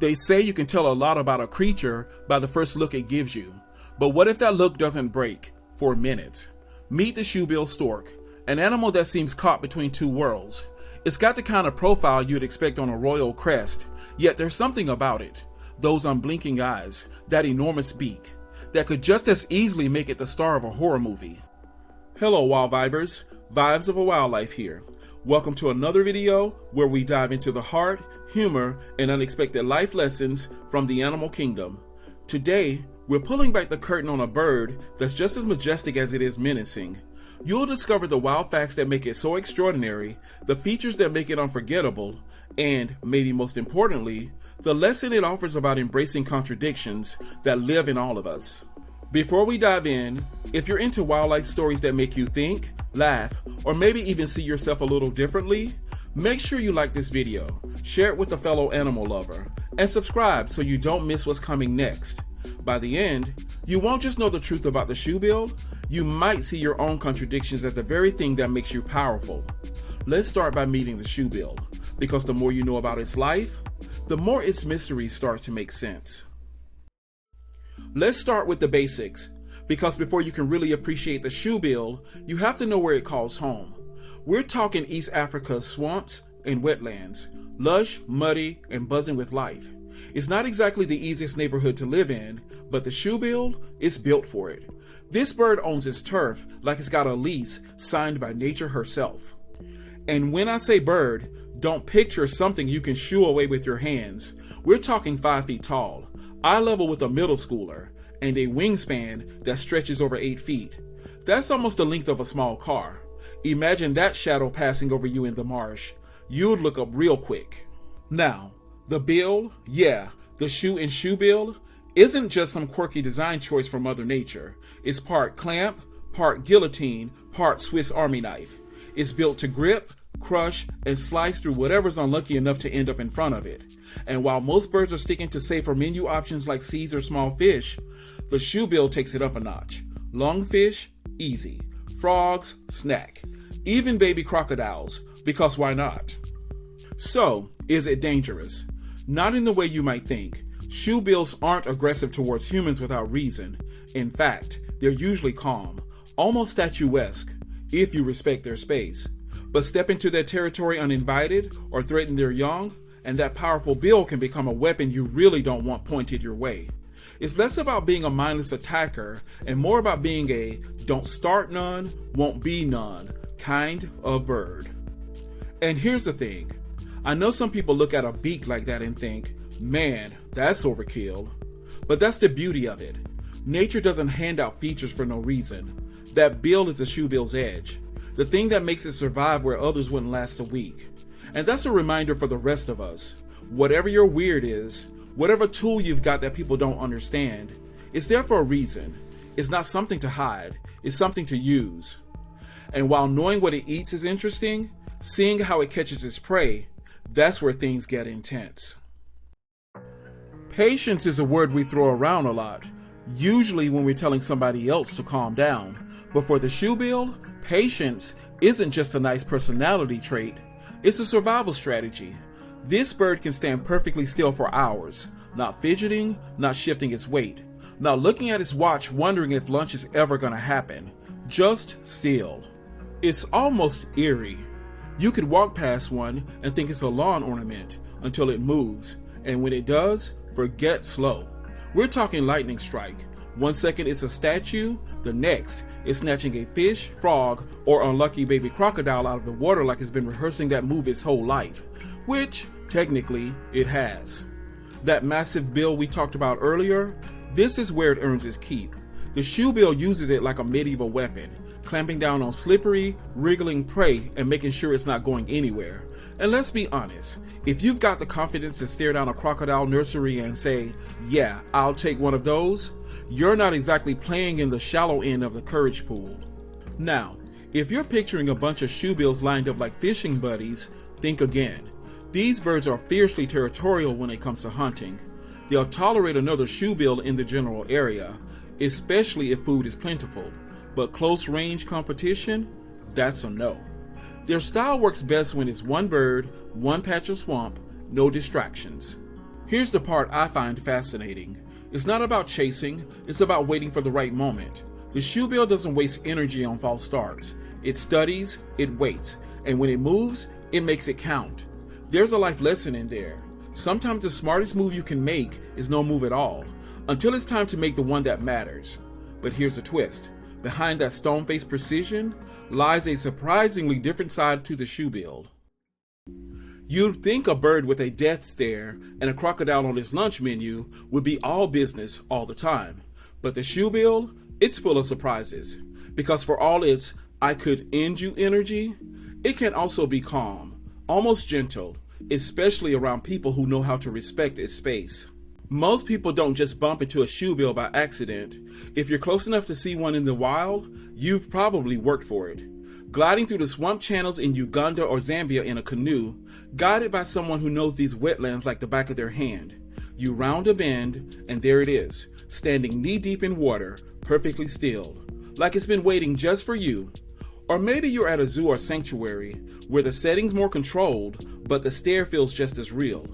They say you can tell a lot about a creature by the first look it gives you. But what if that look doesn't break for a minute? Meet the Shoebill Stork, an animal that seems caught between two worlds. It's got the kind of profile you'd expect on a royal crest, yet there's something about it. Those unblinking eyes, that enormous beak, that could just as easily make it the star of a horror movie. Hello Wild Vibers, Vibes of a Wildlife here. Welcome to another video where we dive into the heart, humor, and unexpected life lessons from the animal kingdom. Today, we're pulling back the curtain on a bird that's just as majestic as it is menacing. You'll discover the wild facts that make it so extraordinary, the features that make it unforgettable, and, maybe most importantly, the lesson it offers about embracing contradictions that live in all of us. Before we dive in, if you're into wildlife stories that make you think, laugh, or maybe even see yourself a little differently, make sure you like this video, share it with a fellow animal lover, and subscribe so you don't miss what's coming next. By the end, you won't just know the truth about the shoebill, you might see your own contradictions at the very thing that makes you powerful. Let's start by meeting the shoebill, because the more you know about its life, the more its mysteries start to make sense. Let's start with the basics, because before you can really appreciate the shoebill, you have to know where it calls home. We're talking East Africa's swamps and wetlands, lush, muddy, and buzzing with life. It's not exactly the easiest neighborhood to live in, but the shoebill is built for it. This bird owns its turf like it's got a lease signed by nature herself. And when I say bird, don't picture something you can shoo away with your hands. We're talking 5 feet tall, eye level with a middle schooler, and a wingspan that stretches over 8 feet. That's almost the length of a small car. Imagine that shadow passing over you in the marsh. You'd look up real quick. Now, the bill, the shoe and shoebill, isn't just some quirky design choice from Mother Nature. It's part clamp, part guillotine, part Swiss Army knife. It's built to grip, crush, and slice through whatever's unlucky enough to end up in front of it. And while most birds are sticking to safer menu options like seeds or small fish, the shoebill takes it up a notch. Lungfish, easy. Frogs, snack. Even baby crocodiles, because why not? So, is it dangerous? Not in the way you might think. Shoebills aren't aggressive towards humans without reason. In fact, they're usually calm, almost statuesque, if you respect their space. But step into their territory uninvited or threaten their young, and that powerful bill can become a weapon you really don't want pointed your way. It's less about being a mindless attacker and more about being a don't start none, won't be none kind of bird. And here's the thing. I know some people look at a beak like that and think, man, that's overkill. But that's the beauty of it. Nature doesn't hand out features for no reason. That bill is a shoebill's edge, the thing that makes it survive where others wouldn't last a week. And that's a reminder for the rest of us. Whatever your weird is, whatever tool you've got that people don't understand, it's there for a reason. It's not something to hide, it's something to use. And while knowing what it eats is interesting, seeing how it catches its prey, that's where things get intense. Patience is a word we throw around a lot, usually when we're telling somebody else to calm down. But for the shoebill, patience isn't just a nice personality trait, it's a survival strategy. This bird can stand perfectly still for hours, not fidgeting, not shifting its weight, not looking at its watch wondering if lunch is ever gonna happen, just still. It's almost eerie. You could walk past one and think it's a lawn ornament until it moves, and when it does, forget slow. We're talking lightning strike. 1 second it's a statue, the next it's snatching a fish, frog, or unlucky baby crocodile out of the water like it's been rehearsing that move its whole life, which, technically, it has. That massive bill we talked about earlier, this is where it earns its keep. The shoebill uses it like a medieval weapon, clamping down on slippery, wriggling prey and making sure it's not going anywhere. And let's be honest, if you've got the confidence to stare down a crocodile nursery and say, yeah, I'll take one of those, you're not exactly playing in the shallow end of the courage pool. Now, if you're picturing a bunch of shoebills lined up like fishing buddies, think again. These birds are fiercely territorial when it comes to hunting. They'll tolerate another shoebill in the general area, especially if food is plentiful. But close range competition, that's a no. Their style works best when it's one bird, one patch of swamp, no distractions. Here's the part I find fascinating. It's not about chasing, it's about waiting for the right moment. The shoebill doesn't waste energy on false starts. It studies, it waits, and when it moves, it makes it count. There's a life lesson in there. Sometimes the smartest move you can make is no move at all, until it's time to make the one that matters. But here's the twist. Behind that stone-faced precision lies a surprisingly different side to the shoebill. You'd think a bird with a death stare and a crocodile on its lunch menu would be all business all the time. But the shoebill, it's full of surprises. Because for all its "I could end you" energy, it can also be calm, almost gentle, especially around people who know how to respect its space. Most people don't just bump into a shoebill by accident. If you're close enough to see one in the wild, you've probably worked for it. Gliding through the swamp channels in Uganda or Zambia in a canoe, guided by someone who knows these wetlands like the back of their hand. You round a bend, and there it is, standing knee-deep in water, perfectly still, like it's been waiting just for you. Or maybe you're at a zoo or sanctuary, where the setting's more controlled, but the stare feels just as real.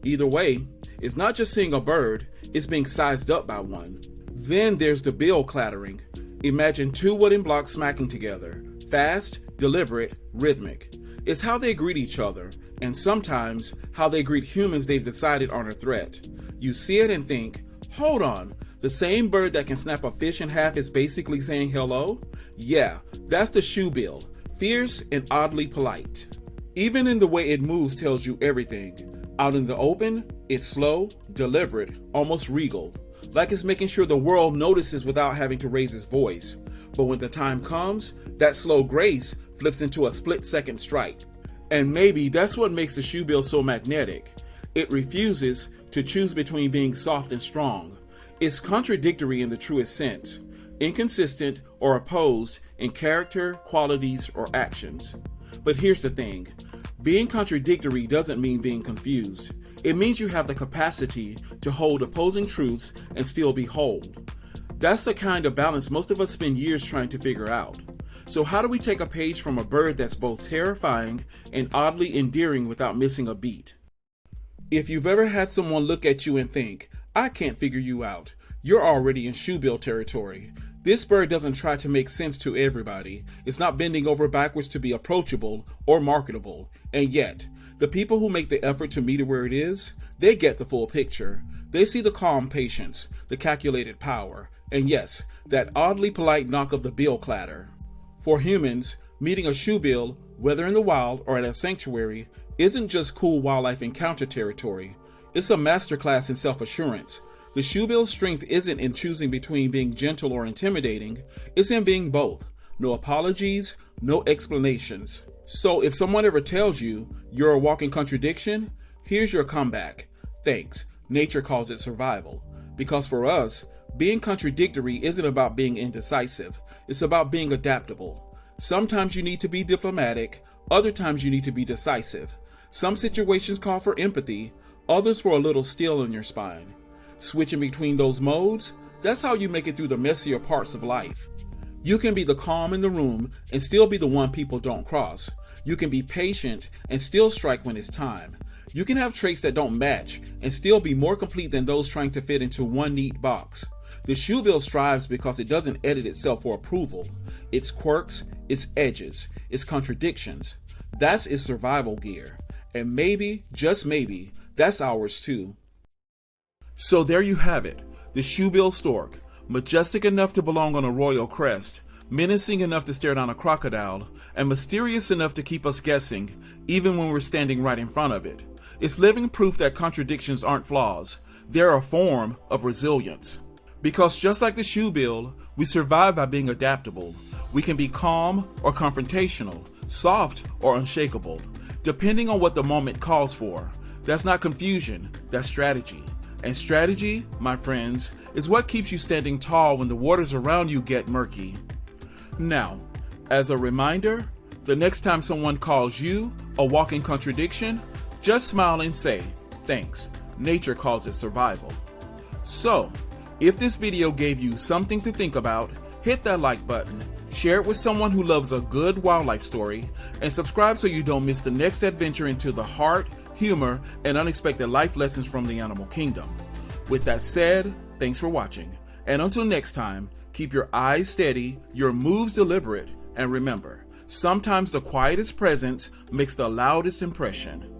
Either way, it's not just seeing a bird, it's being sized up by one. Then there's the bill clattering. Imagine two wooden blocks smacking together. Fast, deliberate, rhythmic. It's how they greet each other, and sometimes how they greet humans they've decided aren't a threat. You see it and think, hold on, the same bird that can snap a fish in half is basically saying hello? Yeah, that's the shoebill, fierce and oddly polite. Even in the way it moves tells you everything. Out in the open, it's slow, deliberate, almost regal, like it's making sure the world notices without having to raise its voice. But when the time comes, that slow grace flips into a split-second strike. And maybe that's what makes the shoebill so magnetic. It refuses to choose between being soft and strong. It's contradictory in the truest sense, inconsistent or opposed in character, qualities, or actions. But here's the thing. Being contradictory doesn't mean being confused. It means you have the capacity to hold opposing truths and still be whole. That's the kind of balance most of us spend years trying to figure out. So how do we take a page from a bird that's both terrifying and oddly endearing without missing a beat? If you've ever had someone look at you and think, "I can't figure you out," you're already in shoebill territory. This bird doesn't try to make sense to everybody. It's not bending over backwards to be approachable or marketable. And yet, the people who make the effort to meet it where it is, they get the full picture. They see the calm patience, the calculated power, and yes, that oddly polite knock of the bill clatter. For humans, meeting a shoebill, whether in the wild or at a sanctuary, isn't just cool wildlife encounter territory. It's a masterclass in self-assurance. The shoebill's strength isn't in choosing between being gentle or intimidating, it's in being both. No apologies, no explanations. So if someone ever tells you you're a walking contradiction, here's your comeback. Thanks, nature calls it survival. Because for us, being contradictory isn't about being indecisive, it's about being adaptable. Sometimes you need to be diplomatic, other times you need to be decisive. Some situations call for empathy, others for a little steel in your spine. Switching between those modes, that's how you make it through the messier parts of life. You can be the calm in the room and still be the one people don't cross. You can be patient and still strike when it's time. You can have traits that don't match and still be more complete than those trying to fit into one neat box. The shoebill strives because it doesn't edit itself for approval. Its quirks, its edges, its contradictions. That's its survival gear. And maybe, just maybe, that's ours too. So there you have it, the Shoebill Stork, majestic enough to belong on a royal crest, menacing enough to stare down a crocodile, and mysterious enough to keep us guessing, even when we're standing right in front of it. It's living proof that contradictions aren't flaws, they're a form of resilience. Because just like the shoebill, we survive by being adaptable. We can be calm or confrontational, soft or unshakable, depending on what the moment calls for. That's not confusion, that's strategy. And strategy, my friends, is what keeps you standing tall when the waters around you get murky. Now, as a reminder, the next time someone calls you a walking contradiction, just smile and say, "Thanks, nature calls it survival." So, if this video gave you something to think about, hit that like button, share it with someone who loves a good wildlife story, and subscribe so you don't miss the next adventure into the heart, humor, and unexpected life lessons from the animal kingdom. With that said, thanks for watching, and until next time, keep your eyes steady, your moves deliberate, and remember, sometimes the quietest presence makes the loudest impression.